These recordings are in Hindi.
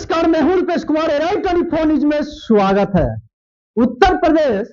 नमस्कार, मैं हूं रुपेश कुमार। एराइट 24 न्यूज में स्वागत है। उत्तर प्रदेश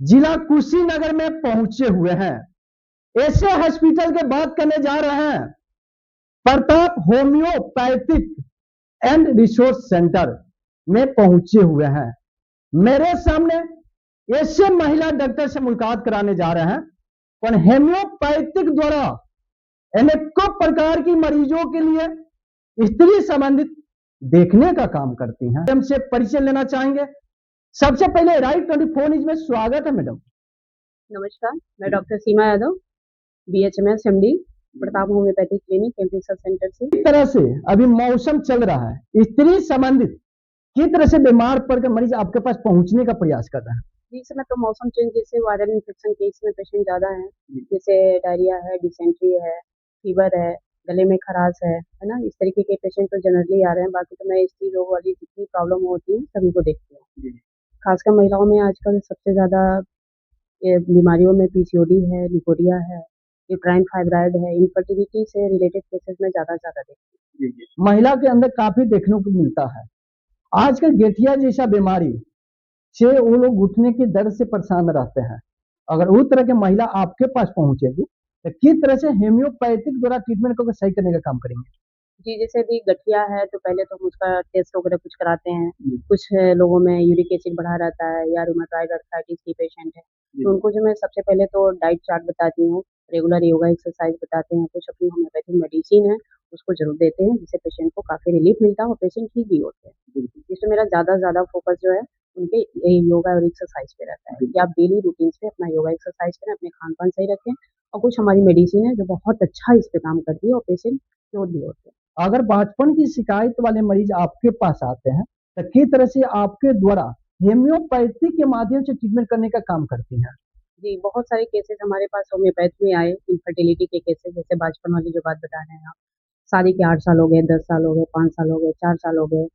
जिला कुशीनगर में पहुंचे हुए हैं। ऐसे हॉस्पिटल के बात करने जा रहे हैं Pratap homeopathic and resource centre में पहुंचे हुए हैं। मेरे सामने ऐसे महिला डॉक्टर से मुलाकात कराने जा रहे हैं और होम्योपैथिक द्वारा अनेकों प्रकार की मरीजों के लिए स्त्री संबंधित देखने का काम करती हैं। हमसे परिचय लेना चाहेंगे। सबसे पहले राइट 24 न्यूज में स्वागत है मैडम। नमस्कार, मैं doctor Seema Yadav, BHMS MD, Pratap homeopathic clinic and research centre से। इस तरह से अभी मौसम चल रहा है, स्त्री संबंधित किस तरह से बीमार पड़कर मरीज आपके पास पहुंचने का प्रयास कर रहे हैं? जी, इस समय तो मौसम चेंज जैसे वायरल इन्फेक्शन केस में पेशेंट ज़्यादा है, जैसे डायरिया है, डिसेंट्री है, फीवर है, गले में खराश है ना, इस तरीके के पेशेंट तो जनरली आ रहे हैं। बाकी तो मैं स्त्री रोग वाली जितनी प्रॉब्लम होती है सभी को देखती हूँ। खासकर महिलाओं में आजकल सबसे ज़्यादा बीमारियों में PCOD है, लिकोरिया है, यूट्राइन फाइब्राइड है, इनफर्टिलिटी से रिलेटेड केसेस में ज़्यादा देखती हूँ। महिला के अंदर काफी देखने को मिलता है। आजकल गठिया जैसा बीमारी से वो लोग घुटने के दर्द से परेशान रहते हैं। अगर उस तरह की महिला आपके पास पहुंचेगी तो किस तरह से होम्योपैथिक द्वारा ट्रीटमेंट को सही करने का काम करेंगे? जी, जैसे अभी गठिया है तो पहले तो हम उसका टेस्ट वगैरह कुछ कराते हैं। कुछ लोगों में यूरिक एसिड बढ़ा रहता है या रूमेटॉइड आर्थराइटिस की पेशेंट है, तो उनको जो मैं सबसे पहले तो डाइट चार्ट बताती हूँ, रेगुलर योगा एक्सरसाइज बताते हैं, कुछ अपनी होम्योपैथिक मेडिसिन है उसको ज़रूर देते हैं, जिससे पेशेंट को काफ़ी रिलीफ मिलता है और पेशेंट ठीक भी होते हैं। इसमें मेरा ज़्यादा फोकस जो है उनके योगा और एक्सरसाइज पे रहता है कि आप डेली रूटीन पे अपना योगा एक्सरसाइज करें, अपने खान-पान सही रखें और कुछ हमारी मेडिसिन है जो बहुत अच्छा इस पे काम करती है और पेशेंट क्योर भी होते हैं। अगर बचपन की शिकायत वाले मरीज आपके पास आते हैं तो किस तरह से आपके द्वारा होम्योपैथी के माध्यम से ट्रीटमेंट करने का काम करती हैं? जी, बहुत सारे केसेस हमारे पास होम्योपैथ में आए, इनफर्टिलिटी के केसेस, जैसे बचपन वाली जो बात बता रहे हैं आप। शादी के 8 साल हो गए, 10 साल हो गए, 5 साल हो गए, 4 साल हो गए।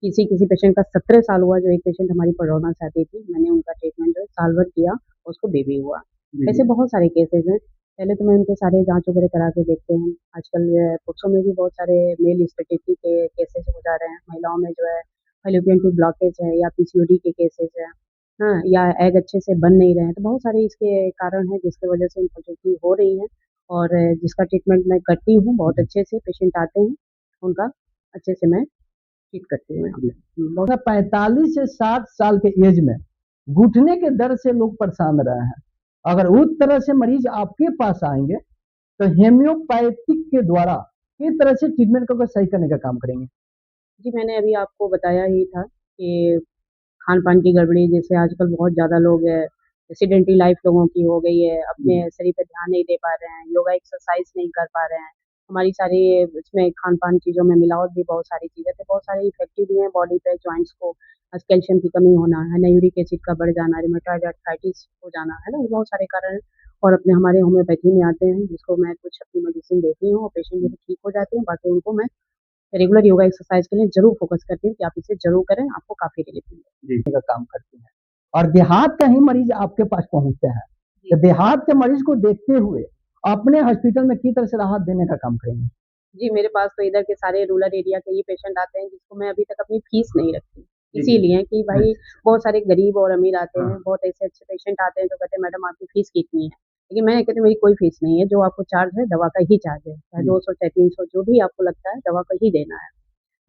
किसी पेशेंट का 17 साल हुआ। जो एक पेशेंट हमारी पडरौना से आती थी, मैंने उनका ट्रीटमेंट जो है साल भर किया, उसको बेबी हुआ। ऐसे बहुत सारे केसेस हैं। पहले तो मैं उनके सारे जाँच वगैरह करा के देखते हैं। आजकल पुरुषों में भी बहुत सारे मेल इन्फर्टिलिटी के केसेस हो जा रहे हैं। महिलाओं में जो है फैलोपियन ट्यूब ब्लॉकेज है या PCOD के केसेस हैं, हाँ, या एग अच्छे से बन नहीं रहे हैं। तो बहुत सारे इसके कारण हैं जिसकी वजह से इन्फर्टिलिटी हो रही है और जिसका ट्रीटमेंट मैं करती हूँ बहुत अच्छे से। पेशेंट आते हैं, उनका अच्छे से मैं ट्रीट करती हूँ। 45 से 60 साल के एज में घुटने के दर्द से लोग परेशान रहे हैं। अगर उस तरह से मरीज आपके पास आएंगे तो होम्योपैथिक के द्वारा किस तरह से ट्रीटमेंट को सही करने का काम करेंगे? जी, मैंने अभी आपको बताया ही था कि खान-पान की गड़बड़ी, जैसे आजकल बहुत ज़्यादा लोग सेडेंटरी लाइफ लोगों की हो गई है, अपने शरीर पे ध्यान नहीं दे पा रहे हैं, योगा एक्सरसाइज नहीं कर पा रहे हैं। हमारी सारी इसमें खान-पान चीज़ों में मिलावट भी बहुत सारी चीज़ें तो बहुत सारे इफ़ेक्टिव भी हैं बॉडी पे, जॉइंट्स को। कैल्शियम की कमी होना है ना, यूरिक एसिड का बढ़ जाना, रूमेटॉइड आर्थराइटिस हो जाना, है ना, ये बहुत सारे कारण हैं। और अपने हमारे होम्योपैथी में आते हैं, जिसको मैं कुछ अपनी मेडिसिन देती हूँ और पेशेंट मेरे ठीक हो जाते हैं। बाकी उनको मैं रेगुलर योगा एक्सरसाइज के लिए ज़रूर फोकस करती हूँ कि आप इसे ज़रूर करें, आपको काफ़ी रिलीफ मिलेगा। का काम करती हैं और देहात का ही मरीज आपके पास पहुंचते हैं तो देहात के मरीज को देखते हुए अपने हॉस्पिटल में किस तरह से राहत देने का काम करेंगे? जी, मेरे पास तो इधर के सारे रूरल एरिया के ही पेशेंट आते हैं जिसको मैं अभी तक अपनी फीस नहीं रखी। इसीलिए कि भाई बहुत सारे गरीब और अमीर आते हैं, बहुत ऐसे अच्छे पेशेंट आते हैं जो कहते हैं मैडम आपकी फीस कितनी है? लेकिन मैं कहती हूँ मेरी कोई फीस नहीं है, जो आपको चार्ज है दवा का ही चार्ज है, चाहे 200 चाहे 300 जो भी आपको लगता है दवा का ही देना है।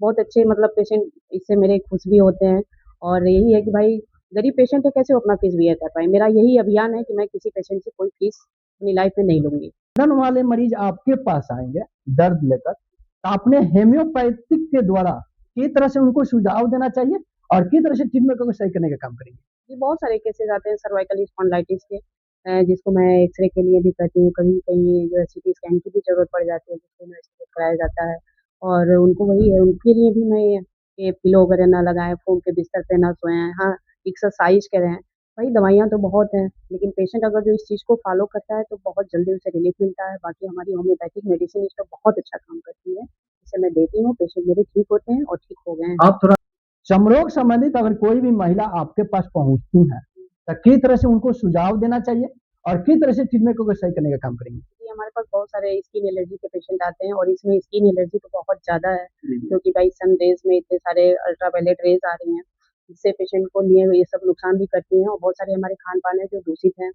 बहुत अच्छे मतलब पेशेंट इससे मेरे खुश भी होते हैं और यही है कि भाई गरीब पेशेंट है, कैसे वो अपना फीस बियर कर पाए। मेरा यही अभियान है कि मैं किसी पेशेंट से कोई फीस अपनी लाइफ में नहीं लूँगी। दर्द वाले मरीज आपके पास आएंगे दर्द लेकर तो आपने होम्योपैथिक के द्वारा किस तरह से उनको सुझाव देना चाहिए और किस तरह से ट्रीटमेंट को सही करने का काम करेंगे? जी, बहुत सारे केसेस आते हैं सर्वाइकल स्पॉन्डिलाइटिस के, जिसको मैं एक्स-रे के लिए भी करती हूँ। कभी कहीं जो है CT स्कैन की भी ज़रूरत पड़ जाती है, जिसको इन्वेस्टिगेट कराया जाता है और उनको वही है, उनके लिए भी मैं ये पिलो वगैरह ना लगाएँ, फ़ोम के बिस्तर पे ना सोएँ, हाँ, एक्सरसाइज करें। भाई दवाइयाँ तो बहुत हैं, लेकिन पेशेंट अगर जो इस चीज़ को फ़ॉलो करता है तो बहुत जल्दी उसे रिलीफ मिलता है। बाकी हमारी होम्योपैथिक मेडिसिन इस पे बहुत अच्छा काम करती है, जिसे मैं देती हूँ, पेशेंट मेरे ठीक होते हैं और ठीक हो गए हैं। आप थोड़ा चमरोग संबंधित अगर कोई भी महिला आपके पास पहुंचती है तो किस तरह से उनको सुझाव देना चाहिए और किस तरह से ट्रीटमेंट को सही करने का काम करेंगे? हमारे पास बहुत सारे स्किन एलर्जी के पेशेंट आते हैं और इसमें स्किन एलर्जी तो बहुत ज़्यादा है, क्योंकि भाई सन रेज़ में इतने सारे अल्ट्रावायलेट रेज़ आ रही हैं, जिससे पेशेंट को लिए ये सब नुकसान भी करती हैं और बहुत सारे हमारे खान-पान है जो दूषित हैं।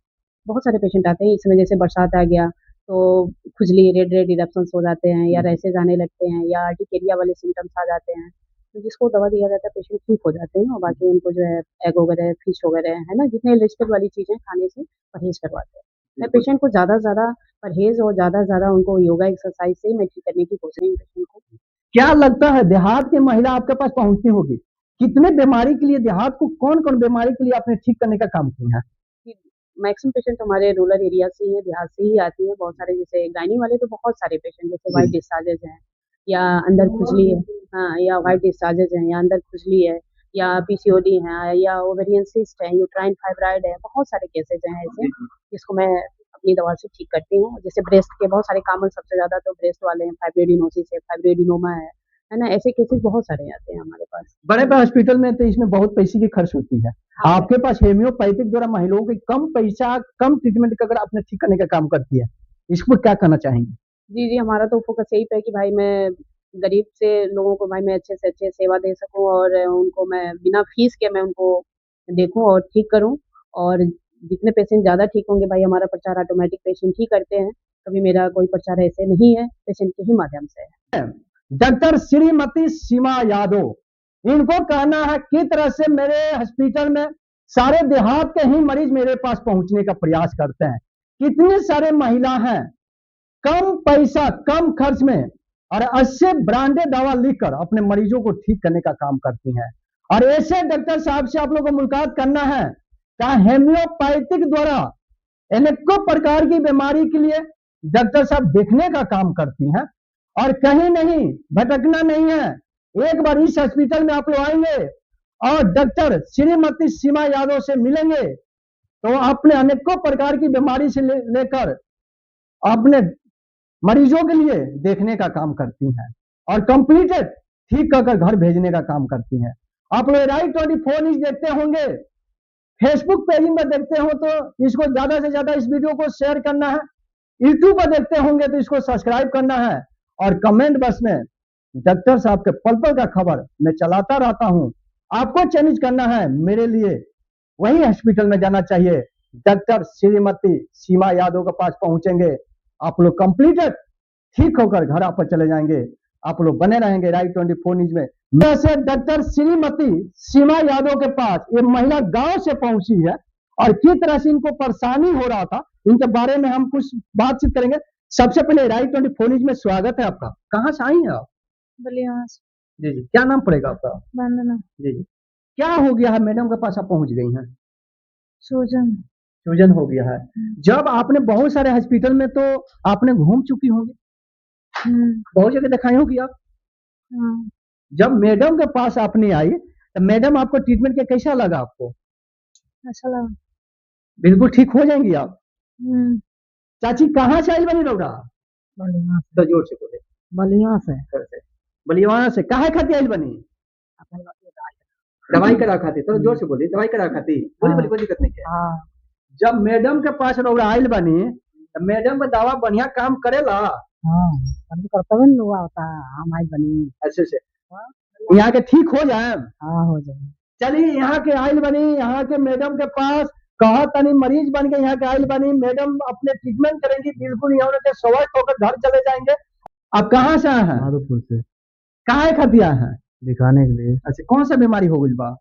बहुत सारे पेशेंट आते हैं, इसमें जैसे बरसात आ गया तो खुजली, रेड-रेड इरप्शंस हो जाते हैं या रैशेज़ आने लगते हैं या अर्टिकेरिया वाले सिम्पटम्स आ जाते हैं, तो जिसको दवा दिया जाता है पेशेंट ठीक हो जाते हैं और बाकी उनको जो है एग वगैरह, फिश वगैरह है ना, जितने एलर्जिकल वाली चीज़ें खाने से परहेज़ करवाते हैं। मैं पेशेंट को ज़्यादा से ज़्यादा परहेज़ और ज़्यादा से ज़्यादा उनको योगा एक्सरसाइज से ही मैं ठीक करने की कोशिश करूँ पेशेंट को। क्या लगता है देहात की महिला आपके पास पहुंचती होगी, कितने बीमारी के लिए देहात को कौन-कौन बीमारी के लिए आपने ठीक करने का काम किया है? मैक्सिमम पेशेंट हमारे रूरल एरिया से ही है, देहात से ही आती है। बहुत सारे जैसे गायनी वाले तो बहुत सारे पेशेंट जैसे व्हाइट डिस्चार्जेस हैं या अंदर खुजली है, हाँ, या व्हाइट डिस्चार्जेस हैं या अंदर खुजली है या पीसीओडी है या ओवेरियन सिस्ट है, यूट्राइन फाइब्रॉइड है, बहुत सारे केसेज़ हैं ऐसे, जिसको मैं अपनी दवा से ठीक करती हूँ। जैसे ब्रेस्ट के बहुत सारे कॉमन सबसे ज़्यादा तो ब्रेस्ट वाले हैं, फाइब्रोएडिनोसिस है, फाइब्रोएडिनोमा है ना? ऐसे केसेज़ बहुत सारे आते हैं हमारे पास। बड़े-बड़े हॉस्पिटल में तो इसमें बहुत पैसे की खर्च होती है। हाँ। आपके पास होम्योपैथिक द्वारा महिलाओं की कम पैसा, कम ट्रीटमेंट का अगर आपने ठीक करने का काम करती है, इस पर क्या कहना चाहेंगे? जी, हमारा तो फ़ोकस यही पे है कि भाई मैं गरीब से लोगों को भाई मैं अच्छे से अच्छे सेवा दे सकूँ और उनको मैं बिना फ़ीस के मैं उनको देखूँ और ठीक करूँ और जितने पेशेंट ज़्यादा ठीक होंगे भाई हमारा प्रचार ऑटोमेटिक पेशेंट ही करते हैं। कभी मेरा कोई प्रचार ऐसे नहीं है, पेशेंट के ही माध्यम से है। डॉक्टर श्रीमती सीमा यादव, इनको कहना है किस तरह से मेरे हॉस्पिटल में सारे देहात के ही मरीज मेरे पास पहुंचने का प्रयास करते हैं। कितने सारे महिला हैं कम पैसा, कम खर्च में और अच्छे ब्रांडेड दवा लिखकर अपने मरीजों को ठीक करने का काम करती हैं। और ऐसे डॉक्टर साहब से आप लोगों को मुलाकात करना है, क्या होम्योपैथिक द्वारा अनेकों प्रकार की बीमारी के लिए डॉक्टर साहब देखने का काम करती हैं और कहीं नहीं भटकना नहीं है। एक बार इस हॉस्पिटल में आप लोग आएंगे और डॉक्टर श्रीमती सीमा यादव से मिलेंगे तो अपने अनेकों प्रकार की बीमारी से लेकर अपने मरीजों के लिए देखने का काम करती हैं और कंप्लीटेड ठीक कर घर भेजने का काम करती हैं। आप लोग राइट 24 न्यूज़ देखते होंगे, फेसबुक पेज में देखते हो तो इसको ज्यादा से ज्यादा इस वीडियो को शेयर करना है, यूट्यूब पर देखते होंगे तो इसको सब्सक्राइब करना है और कमेंट बॉक्स में डॉक्टर साहब के पल पल का खबर मैं चलाता रहता हूं, आपको चैलेंज करना है मेरे लिए वही हॉस्पिटल में जाना चाहिए। डॉक्टर श्रीमती सीमा यादव के पास पहुंचेंगे, आप लोग कंप्लीटेड ठीक होकर घर आप चले जाएंगे। आप लोग बने रहेंगे राइट 24 न्यूज़ में। वैसे डॉक्टर श्रीमती सीमा यादव के पास ये महिला गांव से पहुंची है और किस तरह से इनको परेशानी हो रहा था इनके बारे में हम कुछ बातचीत करेंगे। सबसे पहले राइट 24 न्यूज़ में स्वागत है आपका। कहाँ से आई हैं आप? बलिया से। जी, क्या नाम पड़ेगा आपका? वंदना। जी, क्या हो गया है मैडम के पास आप पहुंच गई हैं? सूजन हो गया है। जब आपने बहुत सारे हॉस्पिटल में तो आपने घूम चुकी होंगी, बहुत जगह दिखाई होगी आप। जब मैडम के पास आपने आई तो मैडम आपको ट्रीटमेंट के कैसा लगा आपको? अच्छा लगा। बिल्कुल ठीक हो जाएंगी आप। चाची कहाँ से आई बनी रौरा? बलिया तो जोर से बोले। बलिया से। बलियाना से। काहे खाती आई बनी? दवाई करा खाती। तो जोर से बोली, दवाई करा खाती। बोली कोई दिक्कत नहीं है। जब मैडम के पास रौरा आइल बनी तो मैडम का दवा बढ़िया काम करेला? कर्तव्य हुआ होता है, हम आई बनी अच्छे से यहाँ के ठीक हो जाए। हो जाए। चलिए यहाँ के आइल बनी, यहाँ के मैडम के पास कहा तनी मरीज बन के यहाँ के आइल बनी, मैडम अपने ट्रीटमेंट करेंगी, बिल्कुल यहाँ के स्वस्थ होकर घर चले जाएंगे। आप कहाँ से आए हैं? माधोपुर से। कहाँ खाती आए हैं? दिखाने के लिए। अच्छा, कौन सा बीमारी हो गई बा?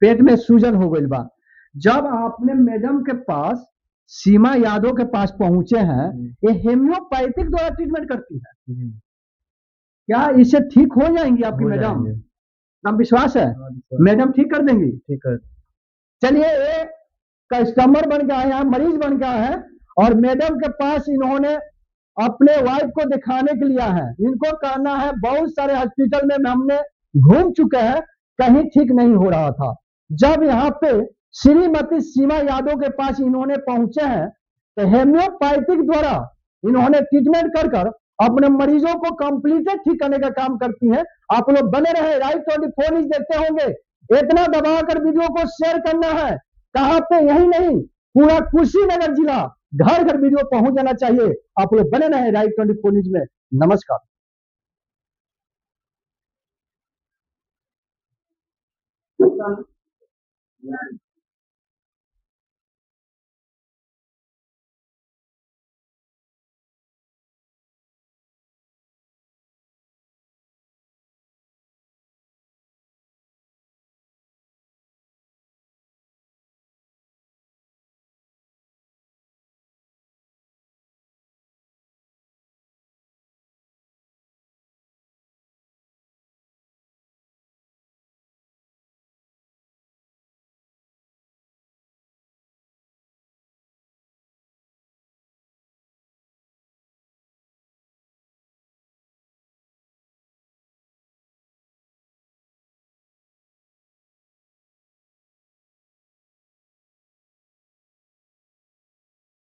पेट में सूजन हो गई बा। जब आपने मैडम के पास सीमा यादव के पास पहुंचे हैं, ये होम्योपैथिक द्वारा ट्रीटमेंट करती है, क्या इससे ठीक हो जाएंगी आपकी मैडम? हम विश्वास है मैडम ठीक कर देंगी। ठीक है। चलिए एक कस्टमर बन के आए हैं, मरीज बन के आए हैं और मैडम के पास इन्होंने अपने वाइफ को दिखाने के लिए है। इनको कहना है बहुत सारे हॉस्पिटल में हमने घूम चुके हैं, कहीं ठीक नहीं हो रहा था। जब यहाँ पे श्रीमती सीमा यादव के पास इन्होंने पहुंचे हैं तो होम्योपैथिक द्वारा इन्होंने ट्रीटमेंट कर अपने मरीजों को कंप्लीटेड ठीक करने का काम करती हैं। आप लोग बने रहे, राइट 24 न्यूज़ देखते होंगे। इतना दबाकर वीडियो को शेयर करना है। कहाँ पे? यही नहीं, पूरा कुशीनगर जिला घर घर वीडियो पहुंच जाना चाहिए। आप लोग बने रहे राइट 24 न्यूज में। नमस्कार।